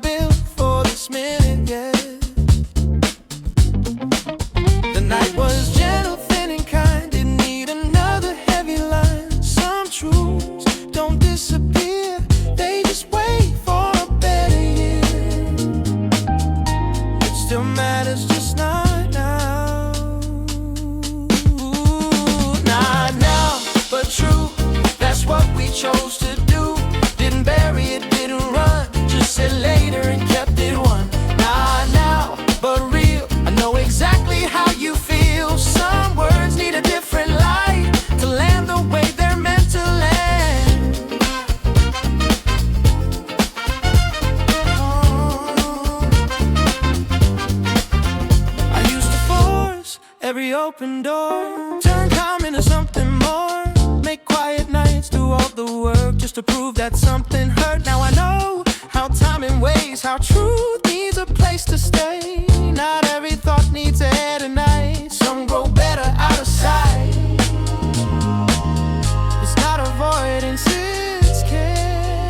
built for this minute, yeah. The night was gentle, thin and kind. Didn't need another heavy line. Some truths don't disappear, they just wait for a better year. It still matters, just not now. Not now, but true. That's what we chose to do. Didn't bury it, didn't run. Just said later and kept it one. Not now, but real. I know exactly how you feel. Some words need a different light to land the way they're meant to land. I used to force every open door, turn calm into something more, make quiet nights, do all the work just to prove that something hurt. Now I know how time and ways, how truth needs a place to stay. Not every thought needs air tonight. Some grow better out of sight. It's not avoidance, it's care.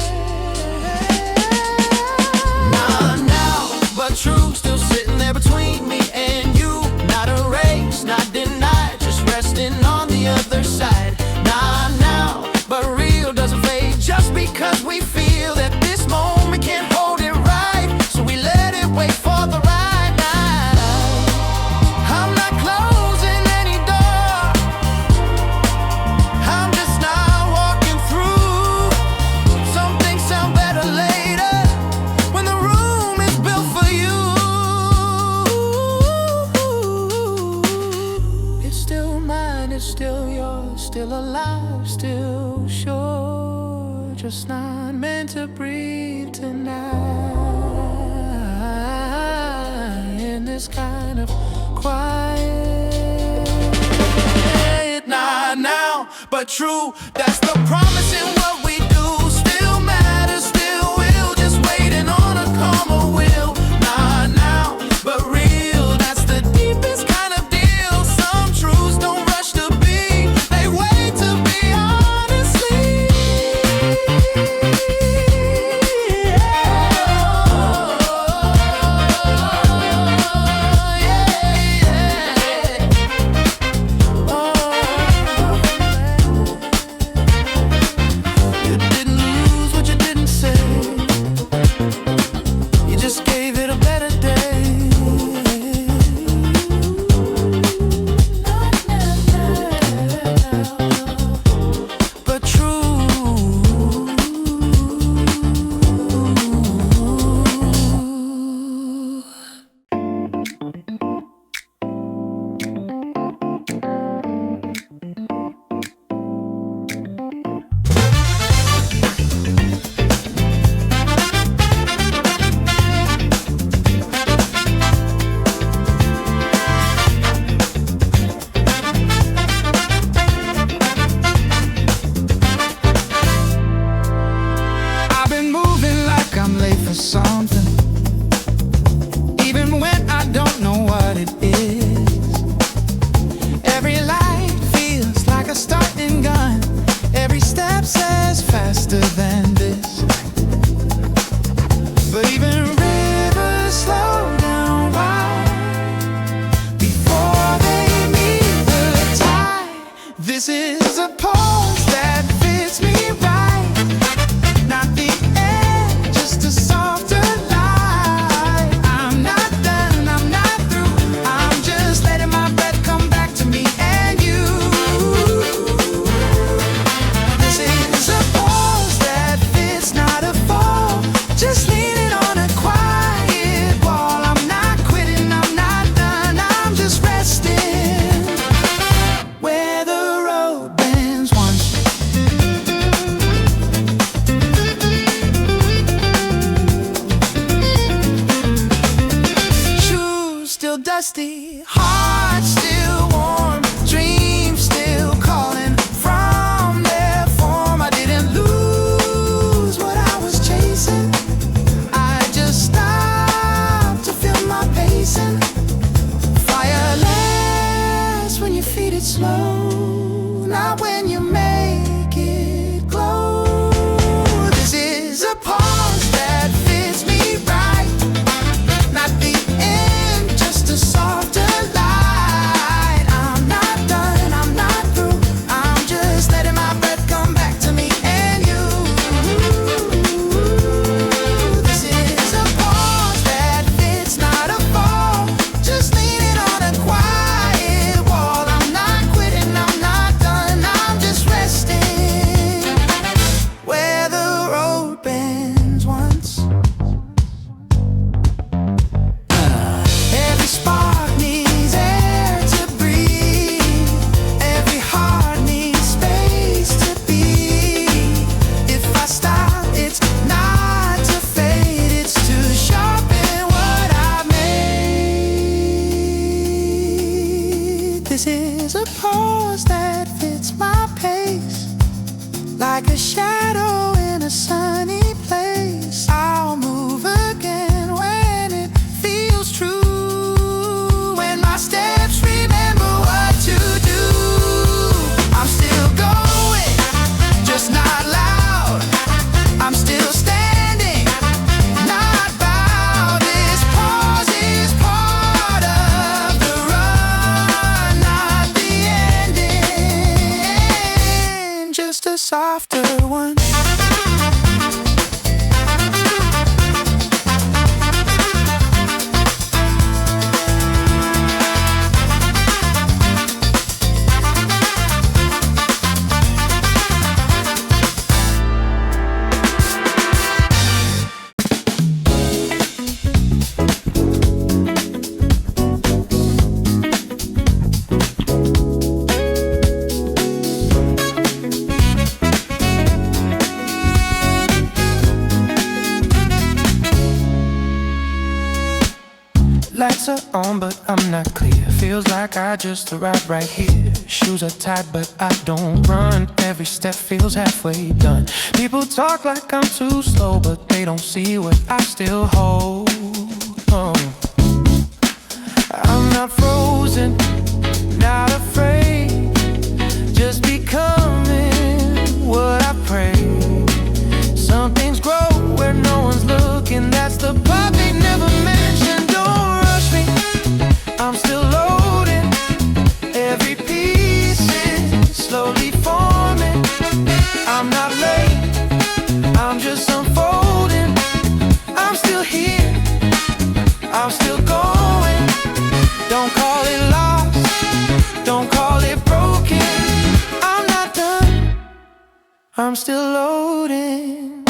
Not now, but true. Still sitting there between me and you. Not erased, not denied, just resting on the other side. Not now, but real doesn't fade just because we feel that this moment can't hold it right. So we let it wait for the right night. I'm not closing any door, I'm just not walking through. Some things sound better later when the room is built for you. It's still mine, it's still yours, still alive, still sure, just not meant to breathe tonight in this kind of quiet. Not now, but true. That's the promise in what we do. Still matters, still will, just waiting on a calmer will. Not now, but real. That's the deepest kind of deal. Some truths don't rush to be, they wait to be honestly. You didn't lose what you didn't say. You just gave it a better day. But true. I've been moving like I'm late for something, even when I don't know what it is. Every light feels like a starting gun. Every step says faster than this. But even rivers slow down wide before they meet the tide. This is a pose that fits me right. Not the end, just a softer light. I'm not done, I'm not through. I'm just letting my breath come back to me and you. This is a pose that fits, not a fall. Just leaning on a quiet wall. I'm not quitting, I'm not done, I'm just resting where the road bends once. Shoes still dusty, heart still warm, dreams still calling from their form. I didn't lose what I was chasing, I just stopped to feel my pacing. Fire lasts when you feed it slow, not when you make it glow. This is a pause that fits me right. softer one. Lights are on, but I'm not clear. Feels like I just arrived right here. Shoes are tight, but I don't run. Every step feels halfway done. People talk like I'm too slow, but they don't see what I still hold. Oh. I'm not frozen, not afraid, just becoming what I pray. Some things grow where no one's looking. That's the part they never mentioned. Don't rush me, I'm still loading. Every piece is slowly forming. I'm not late, I'm just unfolding. I'm still here, I'm still going. Don't call it lost, don't call it broken. I'm not done, I'm still loading.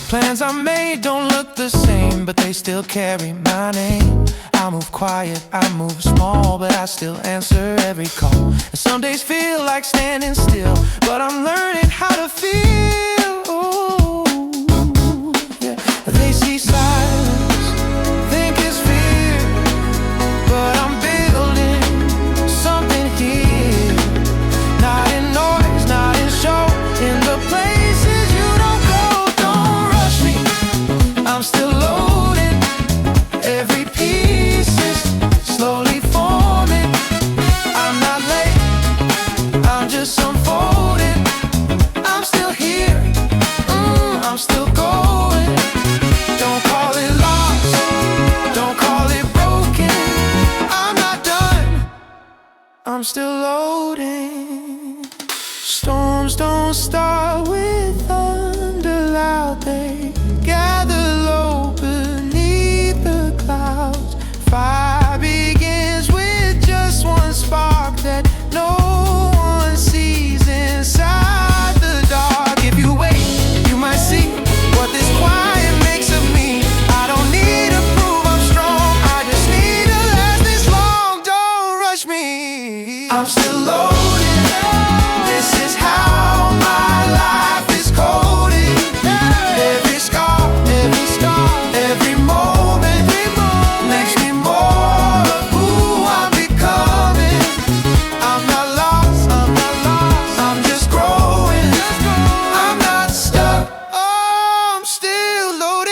Plans I made don't look the same, but they still carry my name. I move quiet, I move small, but I still answer every call. And some days feel like standing still, but I'm learning how to feel. Ooh, yeah. They see silence, think it's fear, but I'm building something here. Not in noise, not in show, in the places you don't go. Don't rush me, I'm still loading. Every piece is slowly forming. I'm not late, I'm just unfolding. I'm still here, I'm still going. Don't call it lost, don't call it broken. I'm not done, I'm still loading. Storms don't start with thunder loud. They gather low beneath the clouds. Fire begins with just one spark that no one sees inside the dark. If you wait, you might see what this quiet makes of me. I don't need to prove I'm strong, I just need to last this long. Don't rush me, I'm still loaded. This is how my life is coded. Every scar, every moment makes me more of who I'm becoming. I'm not lost, I'm just growing. I'm not stuck, oh, I'm still loaded.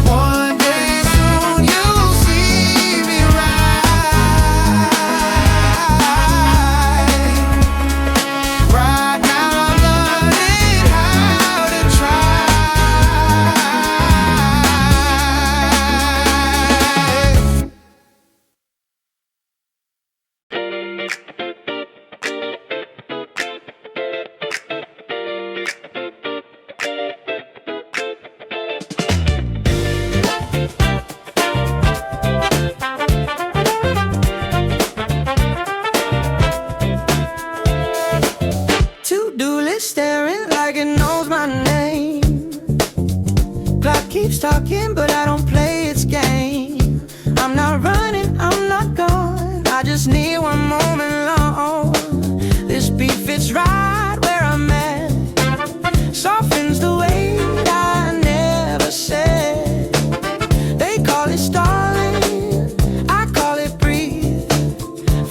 One day soon you'll see me right. Right now I'm learning how to try. To-do list staring like it knows my name. Clock keeps talking, but I don't play its game. I'm not running, I'm not gone, I just need one moment long. This beat fits right where I'm at, softens the weight I never said. They call it stalling, I call it breathe.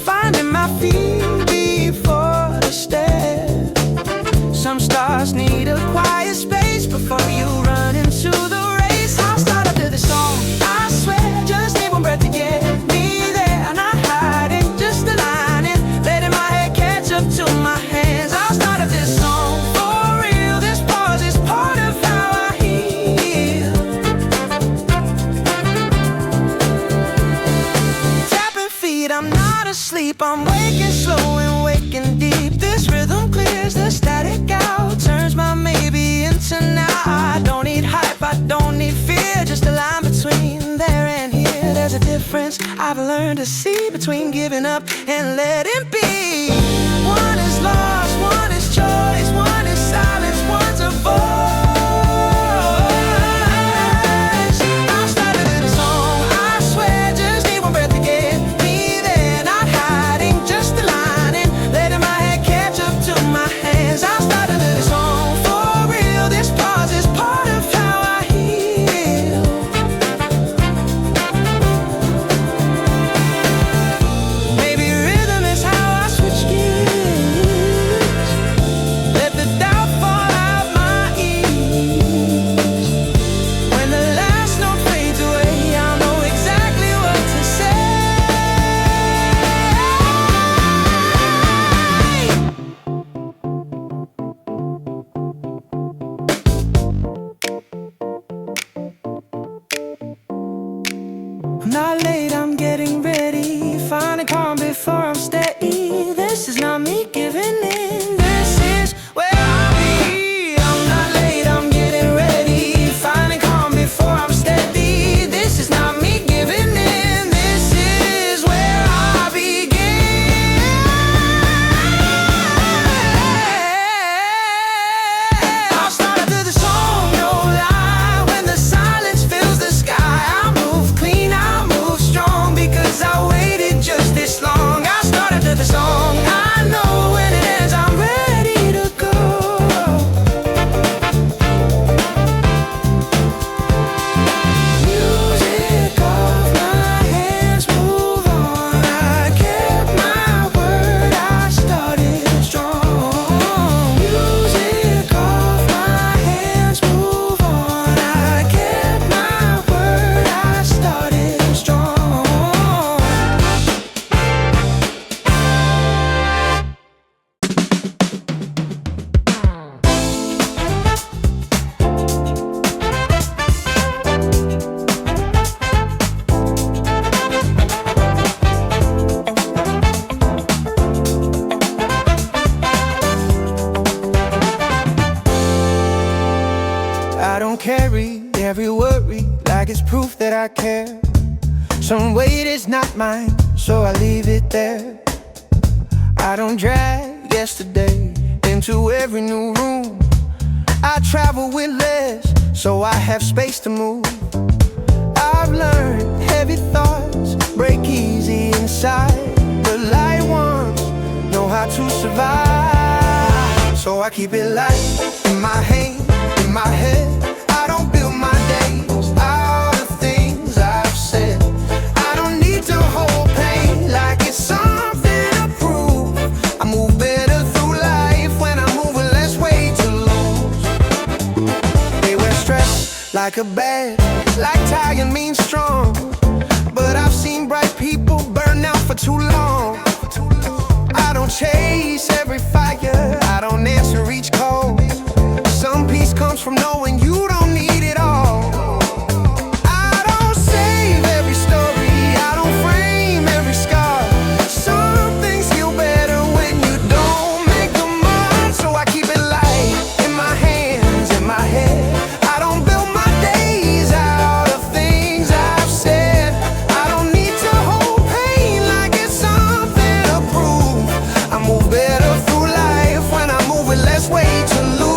Finding my feet before the step. Some stars need a quiet space before you run into the race. I'll start up to the song, I swear, just need one breath to get me there. I'm not hiding, just aligning, let hands. I've learned to see between giving up and letting be. One is lost, one is choice, one is silence, one's a voice. I'll start a song, I swear, just need one breath to get me there. Not hiding, just aligning, letting my head catch up to my hands. I'll start a song for real. This pause is part of how I heal. Maybe rhythm is how I switch gears. Let the doubt fall out my ears. When the last note fades away, I'll know exactly what to say. I'm not late, I'm getting ready. Finding calm before I'm steady. This is not me giving in. This is where I'll be. I'm not late, I'm getting ready. Finding calm before I'm steady. This is not me giving in. This is where I begin. I'll start after the song, no lie. When the silence fills the sky, I'll move clean, I'll move strong, because I waited just this long. I'll start after the song, I know when it ends, I'm ready to go. Music off, my hands move on. I kept my word, I started strong. Music off, my hands move on. I kept my word, I started strong. I don't carry every worry like it's proof that I care. Some weight is not mine, so I leave it there. I don't drag yesterday into every new room. I travel with less, so I have space to move. I've learned heavy thoughts break easy inside. The light ones know how to survive, so I keep it light in my hand, in my head. I don't build my days out of things I've said. I don't need to hold pain like it's something to prove. I move better through life when I move with less weight to lose. They wear stress like a badge, like tired means strong. But I've seen bright people burn out for too long. I don't chase every fire, I don't answer each call. Some peace comes from knowing you don't need it all. I don't save every story, I don't frame every scar. Some things heal better when you don't make them up. So I keep it light in my hands, in my head. I don't build my days out of things I've said. I don't need to hold pain like it's something to prove. I move better through life when I move with less weight to lose.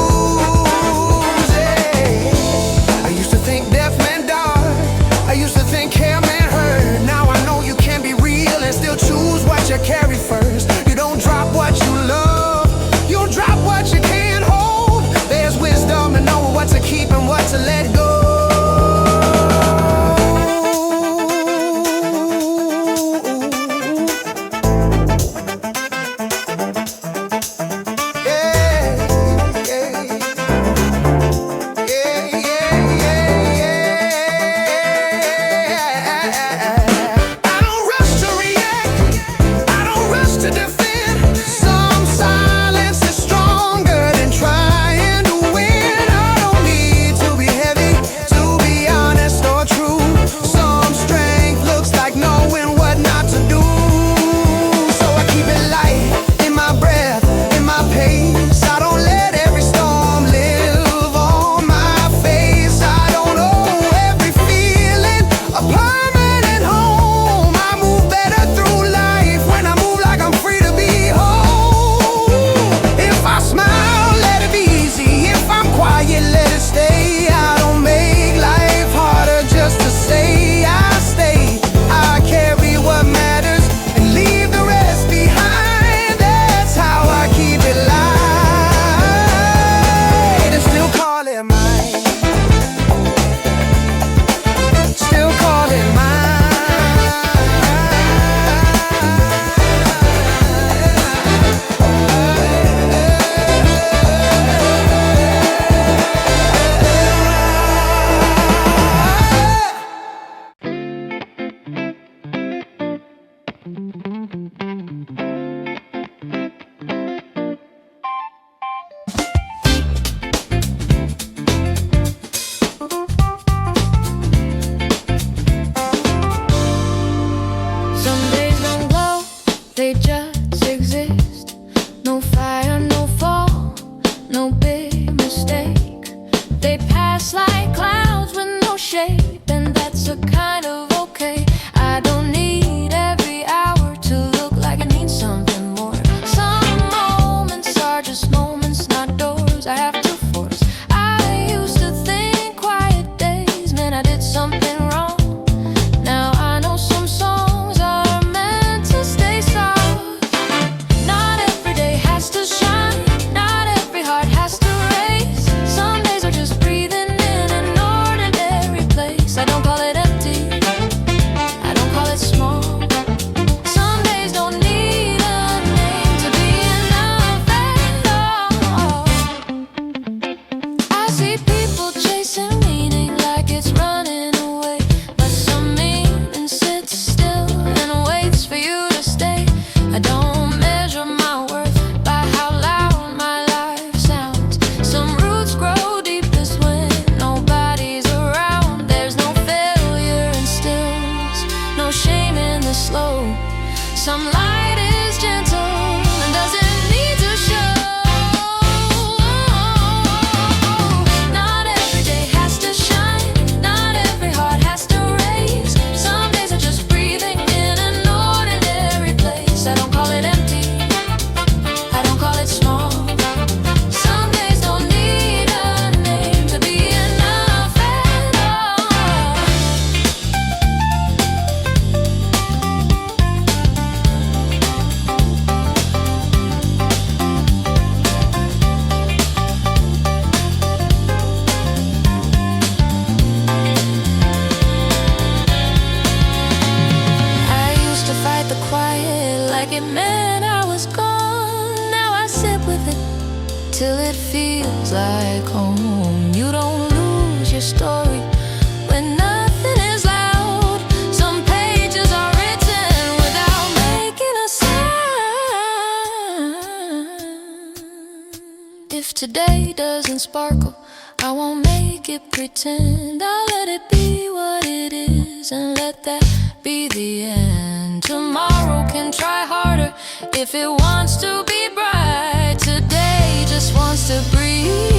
today doesn't sparkle, I won't make it pretend. I'll let it be what it is and let that be the end. Tomorrow can try harder if it wants to be bright. Today just wants to breathe.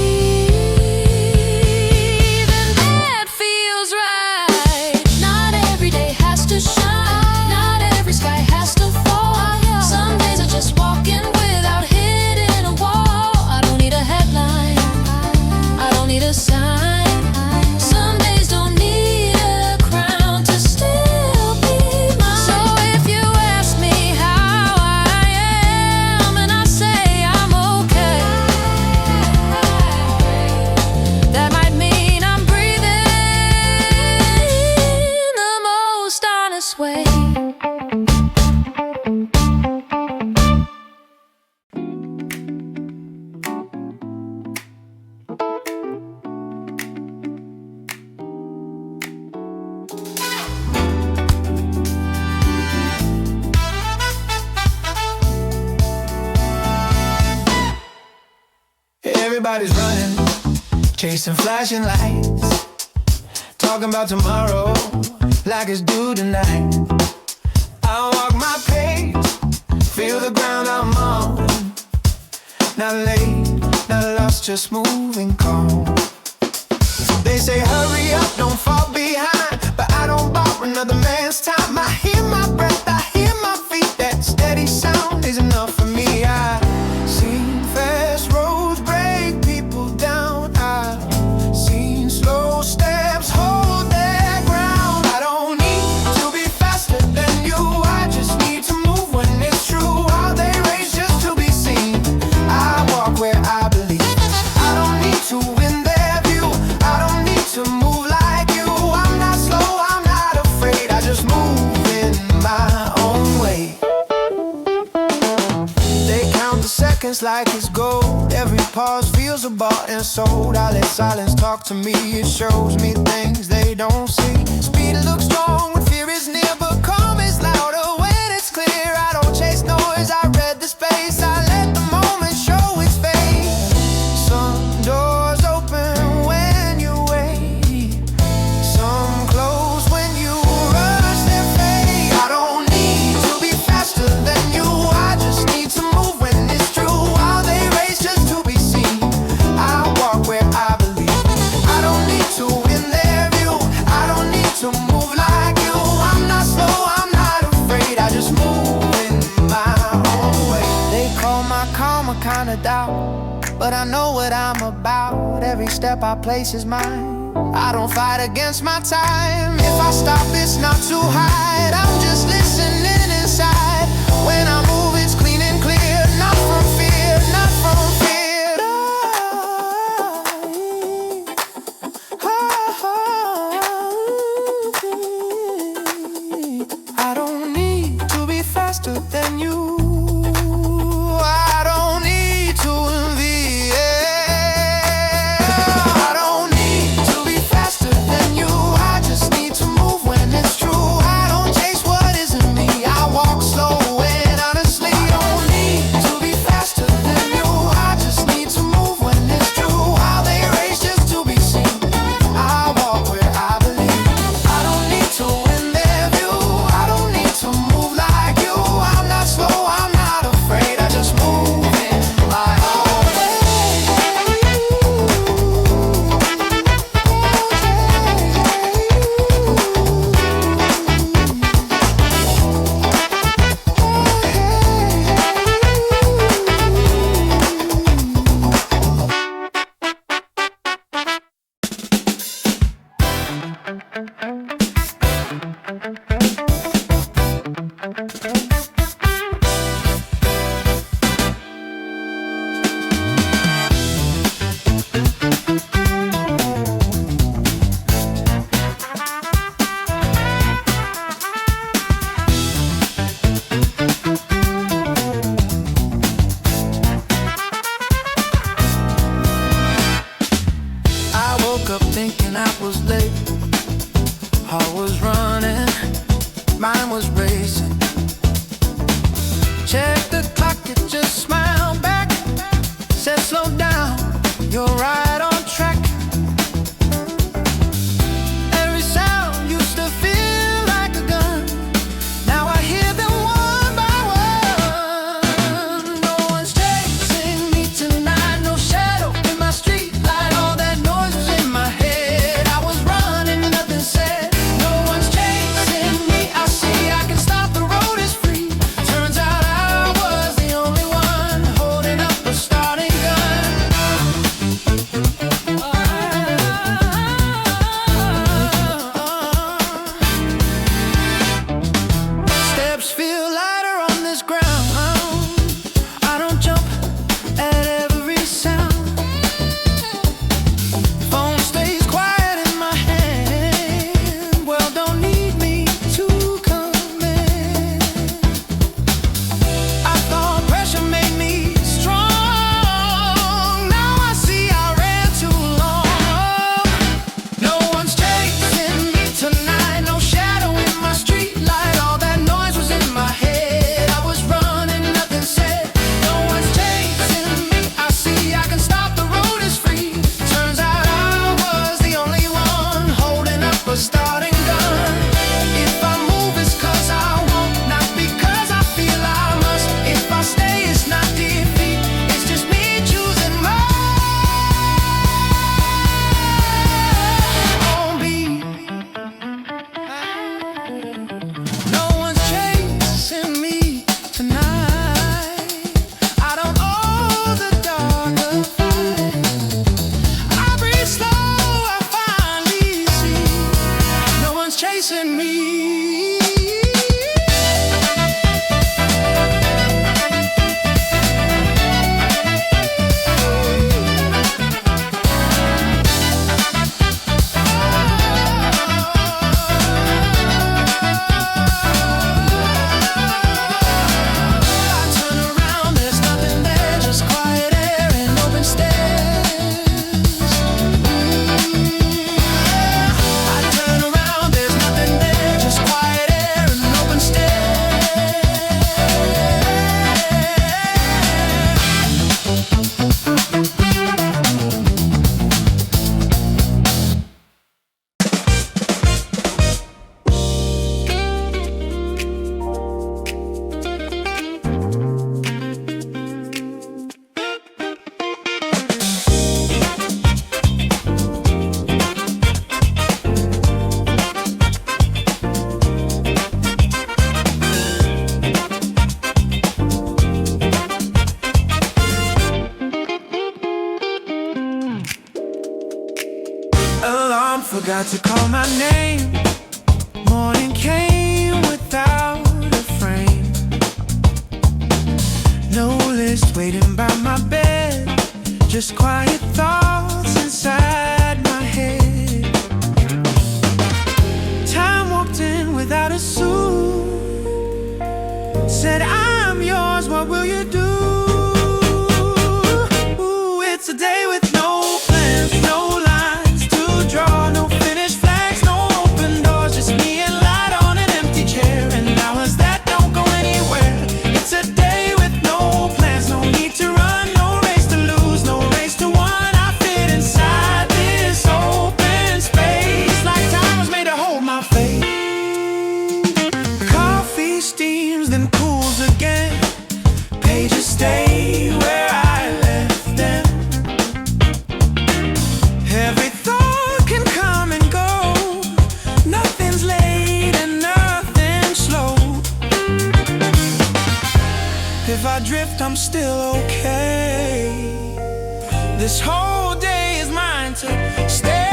Everybody's running, chasing flashing lights, talking about tomorrow like it's due tonight. I walk my pace, feel the ground I'm on. Not late, not lost, just moving calm. They say hurry up, don't fall behind, but I don't borrow another man's time. I hear my breath, I hear my feet, that steady sound is enough for me. I seen fast roads break people down, I've seen slow steps hold their ground. I don't need to be faster than you, I just need to move when it's true. How they race just to be seen, I walk where I believe. I don't need to win their view, I don't need to move like you. I'm not slow, I'm not afraid, I just move in my own way. They count the seconds like it's gold, every pause feels a bought and sold. I let silence talk to me, it shows me things they don't see. Speed looks strong when fear is near, but calm is louder when it's clear. I don't chase noise, I read the space, I let the moment show its face. Some doors open when you wait, some close when you rush their fate. I don't need to be faster than you, I just need to move when it's true. While they race just to be seen, I walk where I believe. I don't need to win their view, I don't need to move like you. I'm not slow, I'm not afraid, I just move in my own way. They call my karma kinda doubt, but I know what I'm about. Every step I place is mine, I don't fight against my time. If I stop, it's not to hide, I'm just listening inside. When I move, it's clean and clear, not from fear, not from fear. I don't need to be faster than you, I don't need to envy. I don't need to be faster than you, I just need to move when it's true. I don't chase what isn't me, I walk slow and honestly. Don't need to be faster than you, I just need to move when it's true. How they race just to be seen, I walk where I believe. I don't need to win their view, I don't need to move like you. I'm not slow, I'm not afraid, I just move in my own way. I woke up thinking I was late, heart was running, mind was racing. Checked the clock, it just smiled back, said slow down, Alarm forgot to call my name. Morning came without a frame. No list waiting by my bed. Just quiet thoughts inside my head. Time walked in without a suit. Said I'm yours, what will you do? Ooh, it's a day with no plans, no lines to draw, no finished flags, no open doors, just me and light on an empty chair, and hours that don't go anywhere. It's a day with no plans, no need to run, no race to lose, no race to win. I fit inside this open space like time was made to hold my face. Coffee steams, then cools again. Pages stay where I left them. Every thought can come and go. Nothing's late and nothing's slow. If I drift, I'm still okay. This whole day is mine to stay.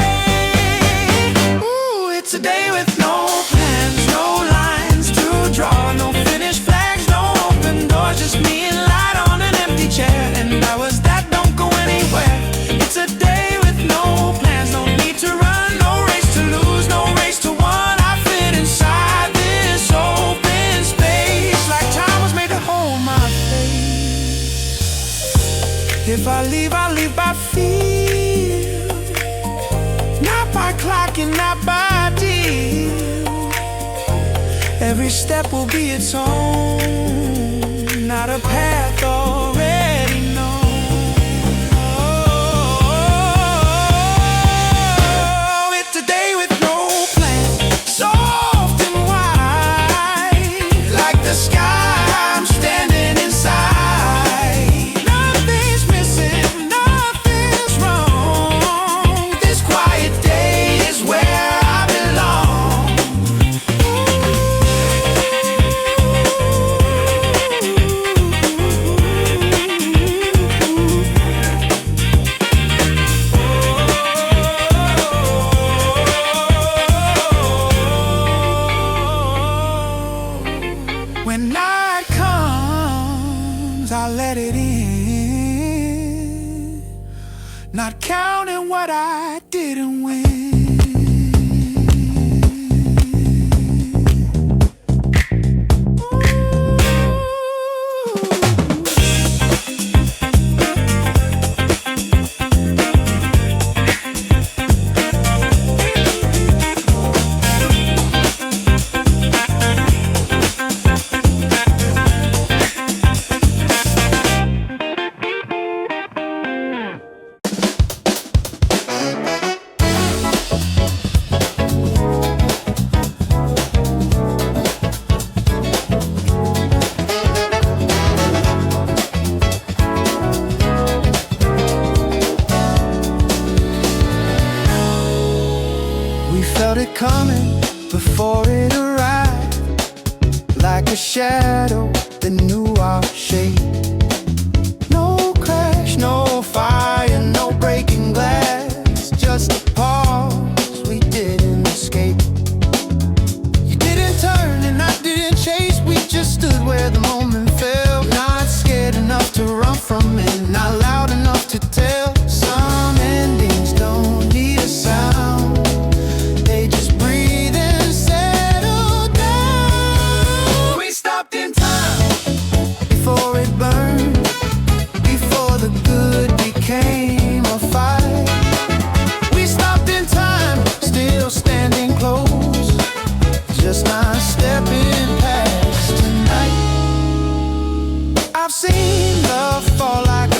Ooh, it's a day with no plans, no lines to draw, no finished flags, no open doors, just me and light on an empty chair, and hours that don't go anywhere. It's a day with no plans, no need to run, no race to lose, no race to win. I fit inside this open space like time was made to hold my face. If I leave by feel, not by clock and not by deal. Every step will be its own, not a path already known. Oh, it's a day with no plan, soft and wide, like the sky I'm standing inside. Nothing's missing, nothing's wrong. This quiet day is where I belong. When night comes, I let it in, not counting what I didn't win. We felt it coming before it arrived, like a shadow that knew our shape. No crash, no fire, no breaking glass, just a pause, we didn't escape. You didn't turn and I didn't chase, we just stood where the moment felt. Not scared enough to run from it, not loud enough to tell. Some endings don't need a sound, they just breathe and settle down. We stopped in time before it burned, before the good became a fight. We stopped in time, still standing close, just not stepping past tonight. I've seen love fall like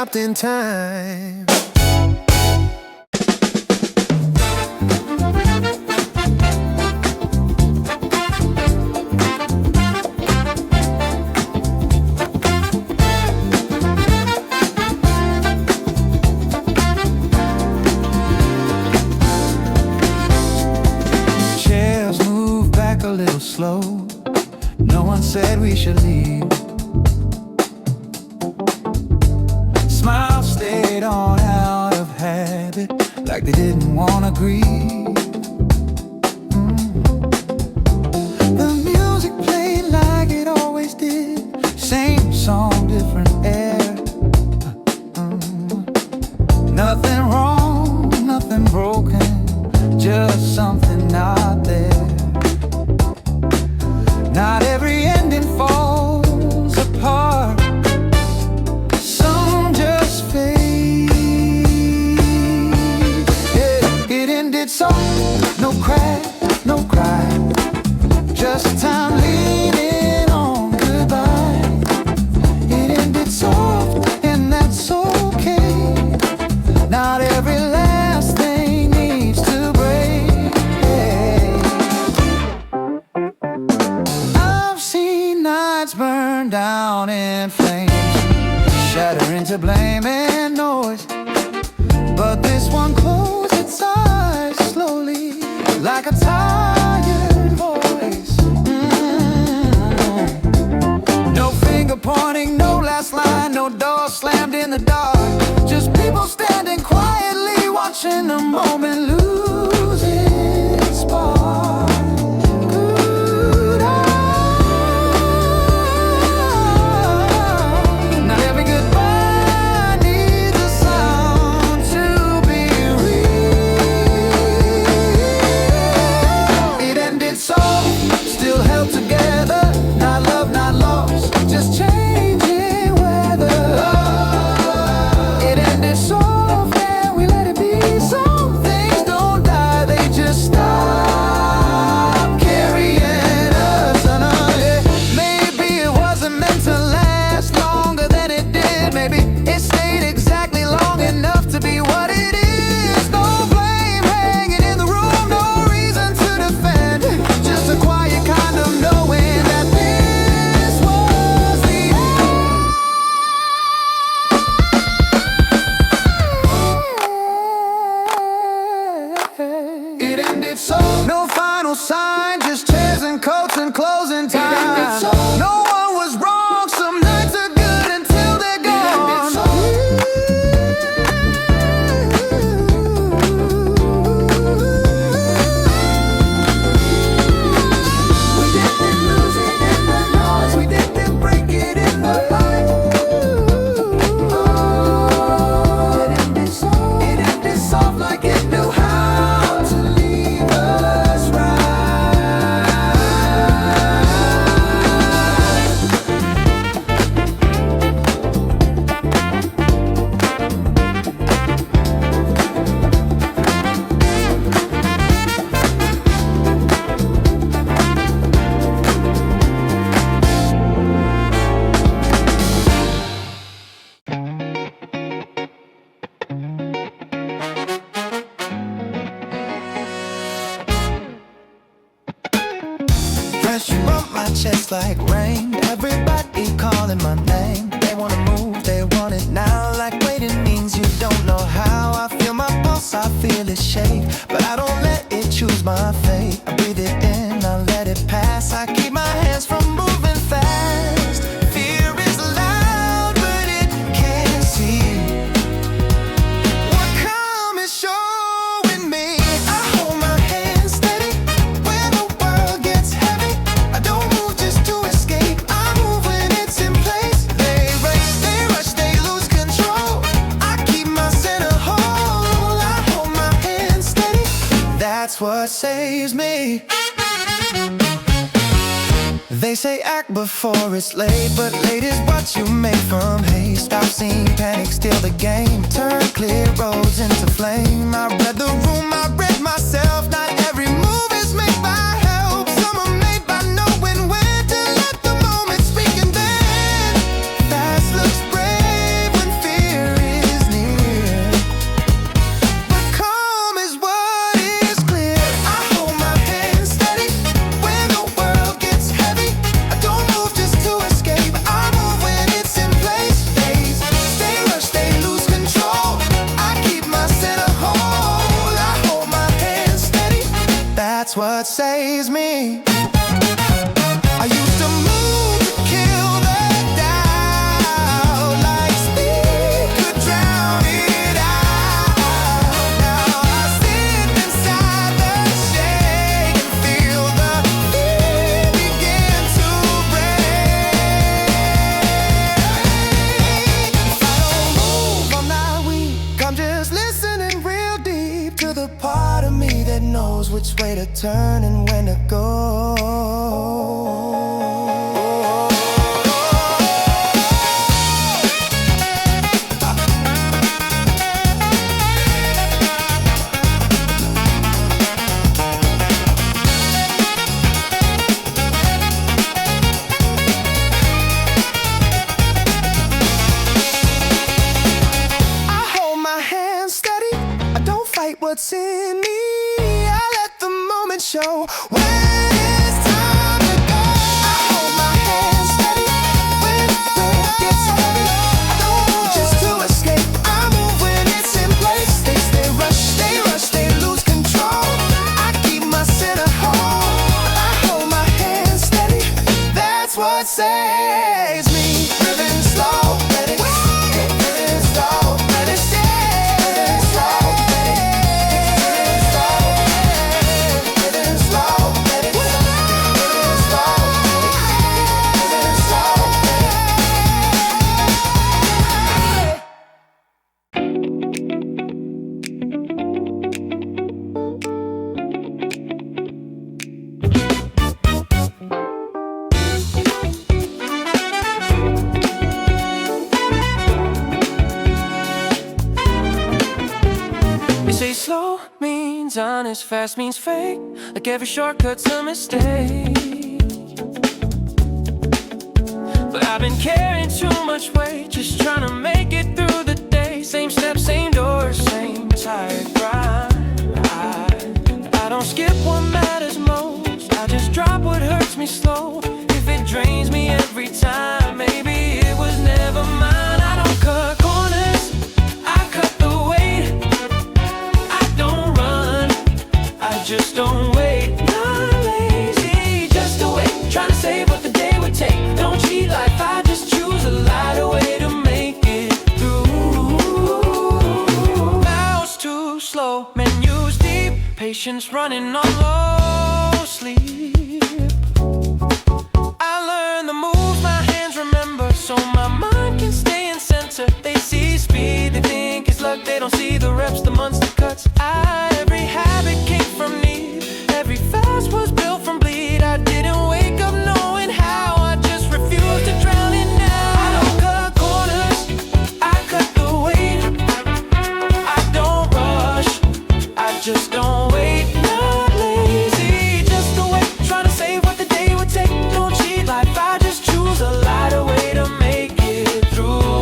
stopped in time. Chairs move back a little slow. No one said we should leave. Smiles stayed on out of habit, like they didn't wanna grieve. The music played like it always did. Same song, different air. Nothing wrong, nothing broken, just something not there. Not every ending falls apart. Some just fade. It ended soft, no crack, no cry. Just time leaning on goodbye. It ended soft, and that's okay. Not every last thing needs to break. I've seen nights burn down in flames, shatter into blame and noise. But this one closed its eyes slowly, like a tired voice. No finger pointing, no last line, no door slammed in the dark. Just people standing quietly, watching the moment lose its spark. Good eye. Not every goodbye needs a sound to be real. It ended soft, still held together. Not love, not lost, just changing weather. It ended soft and we let it be. Some things don't die, they just stop carrying us on. Maybe it wasn't meant to last longer than it did. Maybe it stayed exactly long enough to be what it is. No blame hanging in the room, no reason to defend. Just a quiet kind of knowing that this was the end. It ended so. No final sign, just chairs and coats and closing time. No one was wrong, some nights are good until they're gone. We didn't lose it in the noise, we didn't break it in the light. It ended soft like it knew how to leave us right. Pressure on my chest like rain. Everybody calling my name. They wanna move, they want it now. Like waiting means you don't know how. I feel my pulse, I feel it shake, but I don't let it choose my fate. I breathe it in, I let it pass. I keep my hands from moving fast. Fear is loud, but it can't see what come is showing me. I hold my hands steady when the world gets heavy. I don't move just to escape, I move when it's in place. They race, they rush, they lose control. I keep my center whole. I hold my hands steady, that's what saves me. They say act before it's late, but late is what you make from haste. I've seen panic steal the game, turn clear roads into flame. I read the room, I read myself. Not every move is made by help. Some are made by knowing when to let the moment speak. And then fast looks brave when fear that's what saves me. I used to move to kill the doubt, like speed could drown it out. Now I sit inside the shade and feel the fear begin to break. If I don't move, I'm not weak. I'm just listening real deep to the part of me that knows which way to turn and when to go. What's in me? I let the moment show when it's time to go. I hold my hand steady when it gets heavy. I don't move just to escape. I move when it's in place. They rush, they lose control. I keep my center home. I hold my hand steady. That's what saves me. Living slow, let it living slow, let it stay. Say slow means honest, fast means fake. Like every shortcut's a mistake. But I've been carrying too much weight, just trying to make it through the day. Same steps, same doors, same tired grind. I don't skip what matters most. I just drop what hurts me slow. If it drains me every time, maybe it was never mine. I don't cut corners, I cut the weight. Just don't wait, not lazy, just to wait. Trying to save what the day would take. Don't cheat life, I just choose a lighter way to make it through. Mouse too slow, menus deep. Patience running on low sleep. I learned the moves my hands remember, so my mind can stay in center. They see speed, they think it's luck. They don't see the reps, the months, the cuts. Every habit came from need. Every fast was built from bleed. I didn't wake up knowing how. I just refused to drown it now. I don't cut corners, I cut the weight. I don't rush, I just don't wait. Not lazy, just to wait. Trying to save what the day would take. Don't cheat life, I just choose a lighter way to make it through.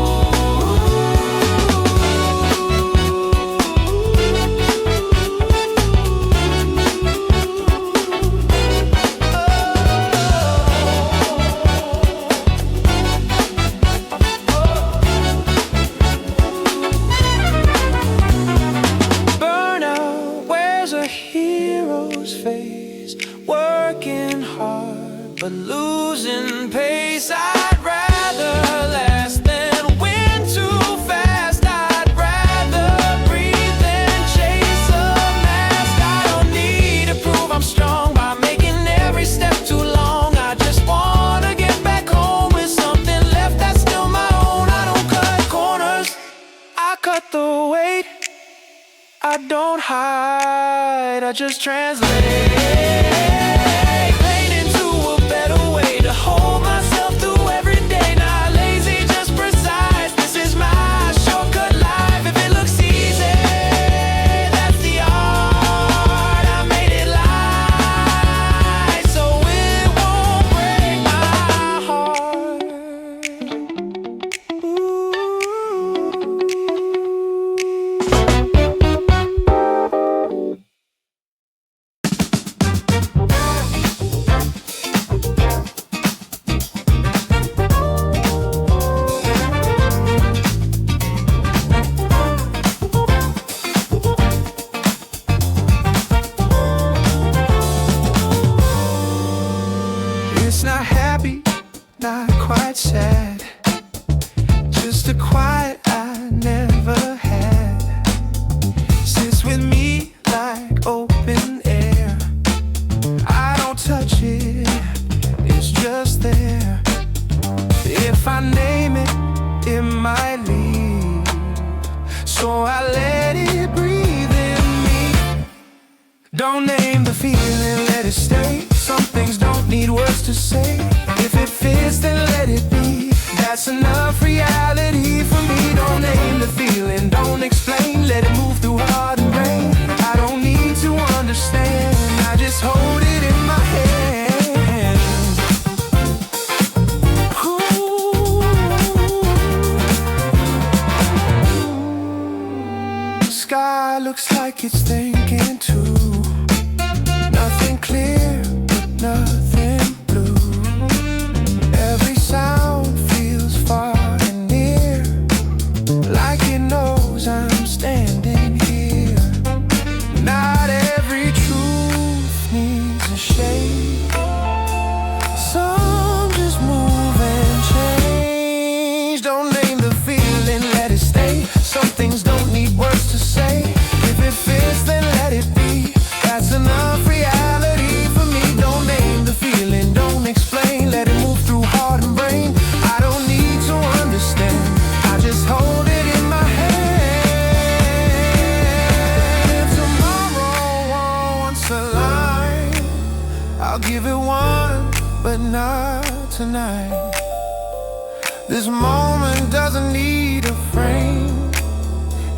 But losing pace, I'd rather last than win too fast. I'd rather breathe than chase a mask. I don't need to prove I'm strong by making every step too long. I just wanna get back home with something left that's still my own. I don't cut corners, I cut the weight. I don't hide, I just translate. Hold myself through every day, not lazy, just precise. This is my shortcut life. If it looks easy, that's the art. I made it light, so it won't break my heart. Ooh. Don't name the feeling, let it stay. Some things don't need words to say. If it fits, then let it be. That's enough reality for me. Don't name the feeling, don't explain. Let it move through heart and brain. I don't need to understand, I just hold it in my hand. Ooh. The sky looks like it's thinking too. Nothing clear, but nothing blue. Every sound feels far and near, like it knows I'm standing here. Not every truth needs a shade. Some just move and change. Don't name the feeling, let it stay. Some things don't need words to say. If it fits, then let it be. That's enough reality for me. Don't name the feeling, don't explain. Let it move through heart and brain. I don't need to understand, I just hold it in my hand. If tomorrow wants a line, I'll give it one, but not tonight. This moment doesn't need a frame,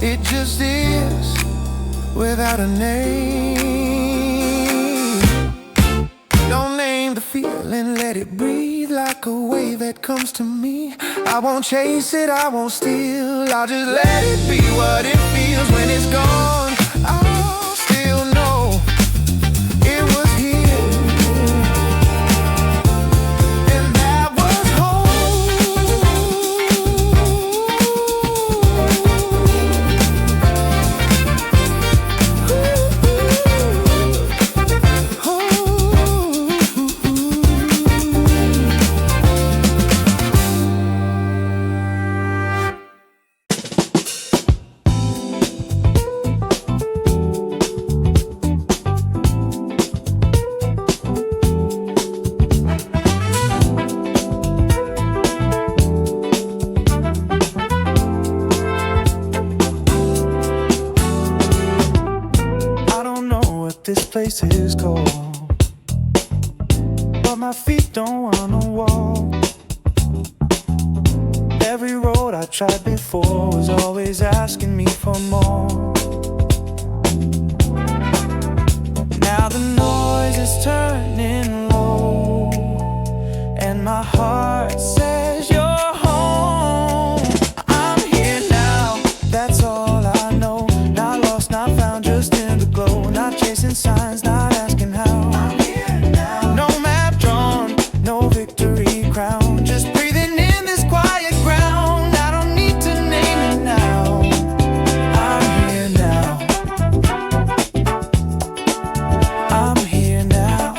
it just is, without a name. Don't name the feeling, let it breathe like a wave that comes to me. I won't chase it, I won't steal, I'll just let it be what it feels. When it's gone, I'll still know it was here, and that was home. This place is cold, but my feet don't wanna walk. Every road I tried before was always asking me for more. Now the noise is turning low, and my heart says you're home. I'm here now, that's all I know. Not lost, not found, just in the glow. Not chasing signs, not asking how. I'm here now. No map drawn, no victory crown. Just breathing in this quiet ground. I don't need to name it now. I'm here now. I'm here now.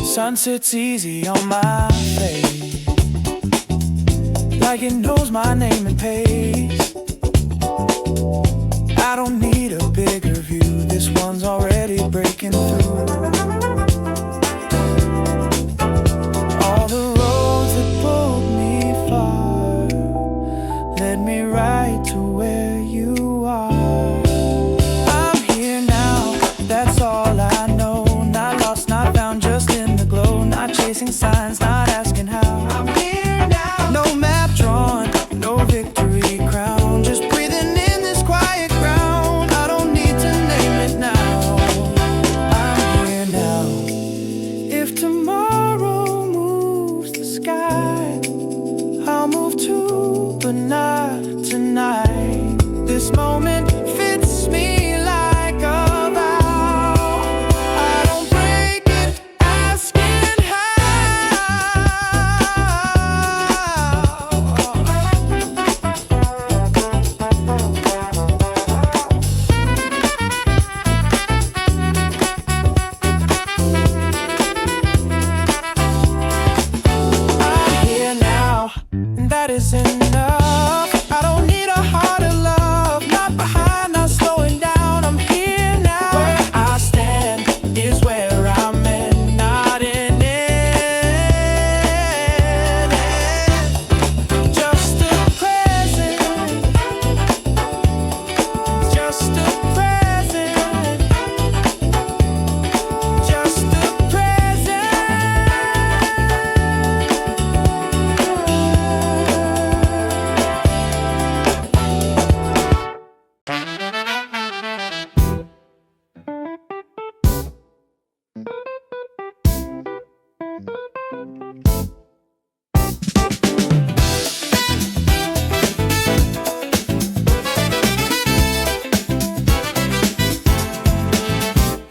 Sun sits easy on my face, like it knows my name and pace. I don't need a bigger view, this one's already breaking through. All the roads that pulled me far led me right to where you are. I'm here now, that's all I know. Not lost, not found, just in the glow. Not chasing signs, not asking how. I'm here now. No map drawn, no victory crown. Just breathing in this quiet ground. I don't need to name it now. I'm here now. If tomorrow moves the sky, I'll move too, but not tonight. This moment fits me like a vow. I don't break it asking I'm here now, and that is enough. I don't need a heart of love, not behind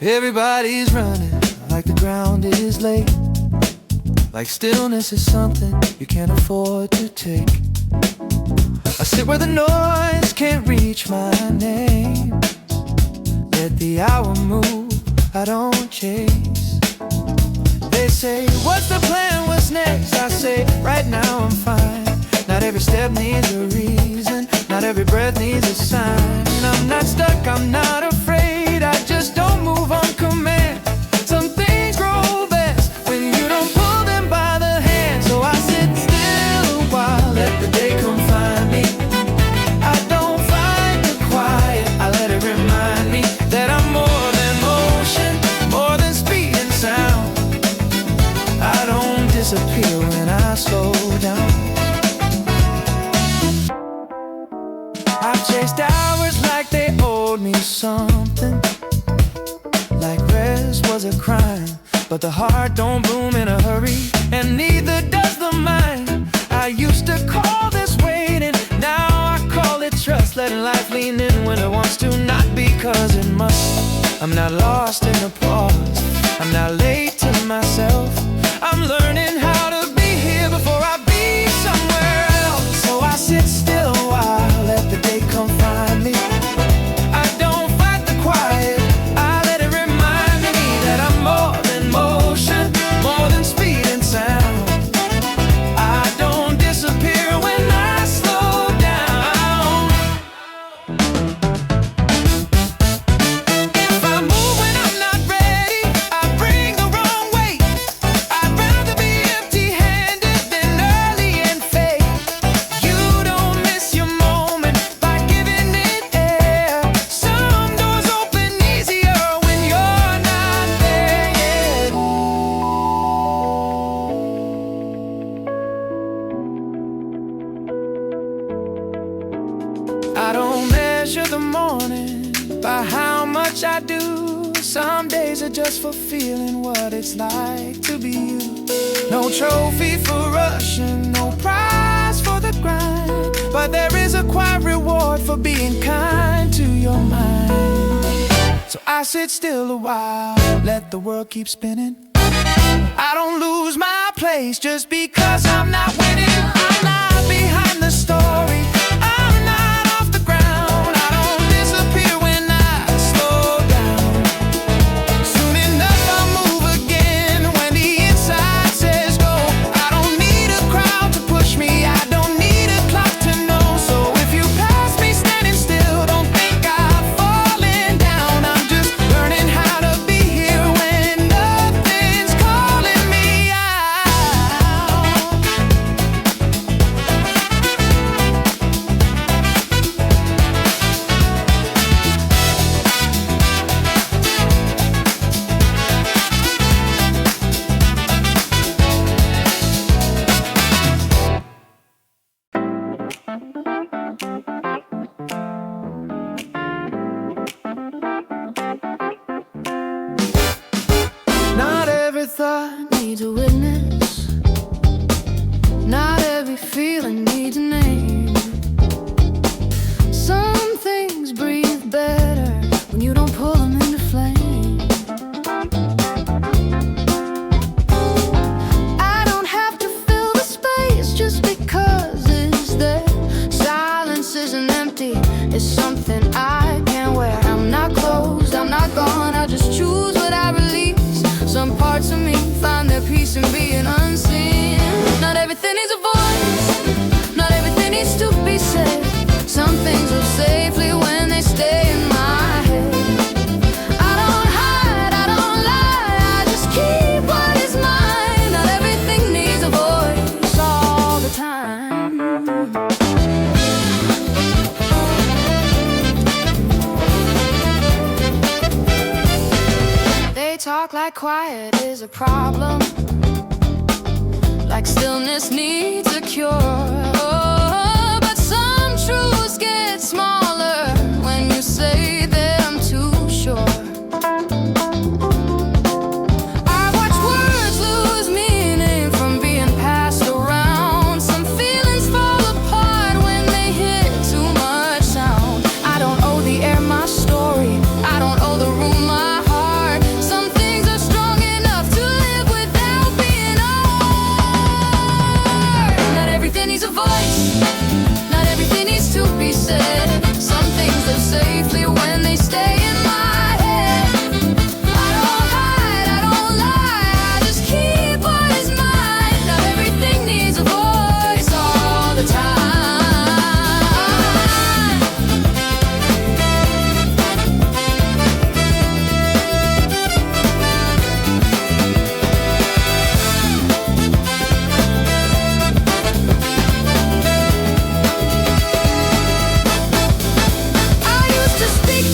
Everybody's running like the ground is late, like stillness is something you can't afford to take. I sit where the noise can't reach my name. Let the hour move, I don't chase. They say, what's the plan, what's next? I say, right now I'm fine. Not every step needs a reason, not every breath needs a sign. And I'm not stuck, I'm not afraid, I just don't move on command. Some things grow best when you don't pull them by the hand. So I sit still a while, let the day come find me. I don't fight the quiet, I let it remind me that I'm more than motion, more than speed and sound. I don't disappear when I slow down. I've chased hours like they owed me something, like rest was a crime. But the heart don't bloom in a hurry, and neither does the mind. I used to call this waiting, now I call it trust. Letting life lean in when it wants to, not because it must. I'm not lost in the pause, I'm not late to myself. I'm learning how to be here before I be somewhere else. So I sit still a while, let the day come find me. I don't fight the quiet, I let it remind me that I'm more than motion, more than speed and sound. I don't disappear when I slow down. If I move when I'm not ready, I bring the wrong weight. I'd rather be empty-handed than early and fake. You don't miss your moment by giving it air. Some doors open easier when you're not there yet. I don't measure the morning by how much I do. Some days are just for feeling what it's like to be you. No trophy for rushing, no prize for the grind, but there is a quiet reward for being kind to your mind. So I sit still a while, let the world keep spinning. I don't lose my place just because I'm not winning. I'm not behind the story, I'm not off the ground. I don't disappear when I slow down. Soon enough I'll move again when the inside says go. I don't need a crowd to push me, I don't need a clock to know. So if you pass me standing still, don't think I've fallen down. I'm just learning how to be here when nothing's calling me out. Not every thought needs a witness, not every feeling needs a name. Some things breathe better when you don't pull them into flame. I don't have to fill the space just because it's there. Silence isn't empty, it's something I can wear. I'm not closed, I'm not gone, I just choose what I release. Some parts of me find their peace in being unseen. Not everything needs a voice, not everything needs to be said. Some things live safely when they stay in my head. I don't hide, I don't lie, I just keep what is mine. Not everything needs a voice all the time. They talk like quiet is a problem, like stillness needs a cure. Oh, but some truths get smaller when you say that I'm too sure. I watch words lose meaning from being passed around. Some feelings fall apart when they hit too much sound. I don't owe the air my story, I don't owe the room my heart.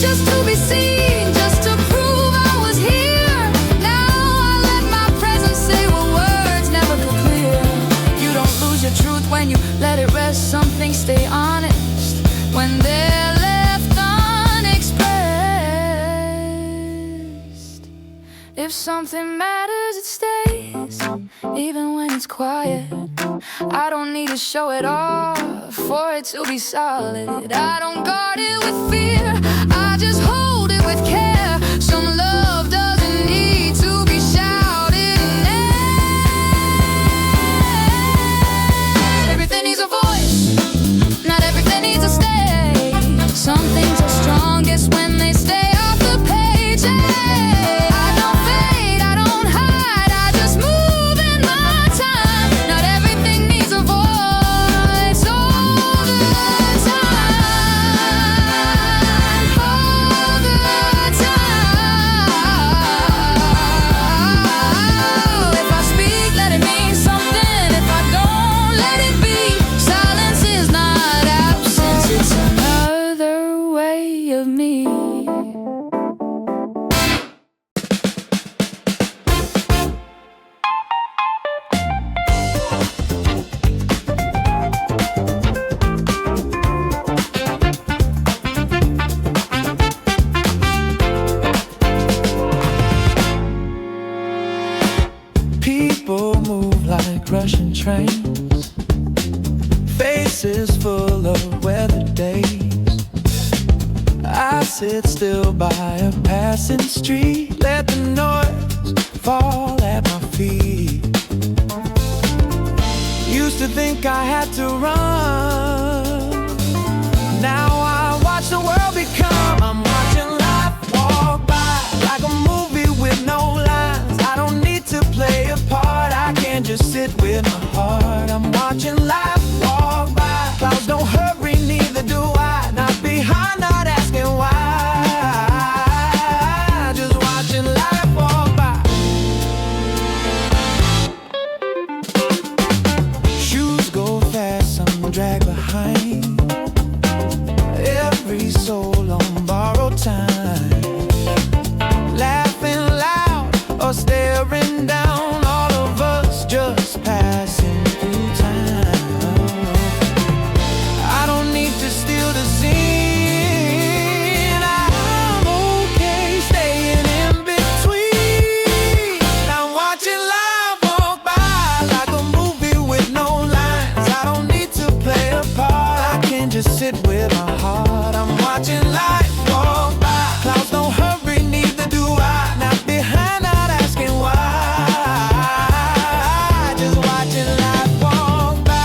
just to be seen, just to prove I was here. Now I let my presence say what words never could clear. You don't lose your truth when you let it rest. Some things stay honest when they're left unexpressed. If something matters, it stays, even when it's quiet. I don't need to show it off for it to be solid. I don't guard it with fear, I just hold it with care. Some love doesn't need to be shouted in. Everything needs a voice, not everything needs a stage. Some things are strongest when they stay off the page. I don't fade, I don't hide, I just move in my time. Not everything needs a voice all the time. All the time. If I speak, let it mean something. If I don't, let it be. Silence is not absence, it's another way of me. People move like Russian trains, faces full of weathered days. I sit still by a passing street, let the noise fall at my feet. Used to think I had to run, now I watch the world become. I'm watching life walk by like a movie with no lines. I don't need to play a part, I can just sit with my heart. I'm watching life walk by. Clouds don't hurry, neither do I. Not behind, not asking why. Just watching life walk by. Shoes go fast, some drag behind. Every soul on borrowed time. Laughing loud or staring down, all of us just passing through time. I don't need to steal the scene, I'm okay staying in between. I'm watching life walk by like a movie with no lines. I don't need to play a part, I can just sit with my heart. I'm watching life walk by. Clouds don't hurry, neither do I. Not behind, not asking why. Just watching life walk by.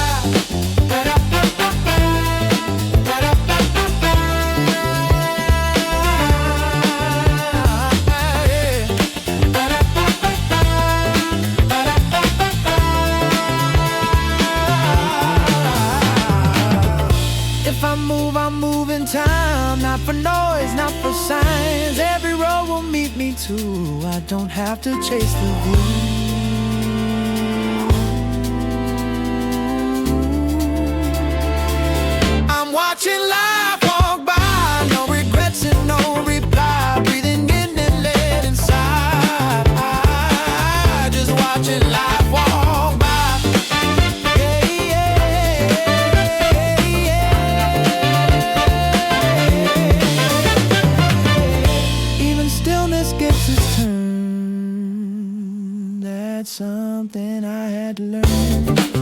If I move, I move in time. Not for noise, not for signs. Every road will meet me too. I don't have to chase the view. I'm watching life walk by. No regrets and no reply. Breathing in and let inside. Just watching life walk by. Even stillness gets its turn. That's something I had to learn.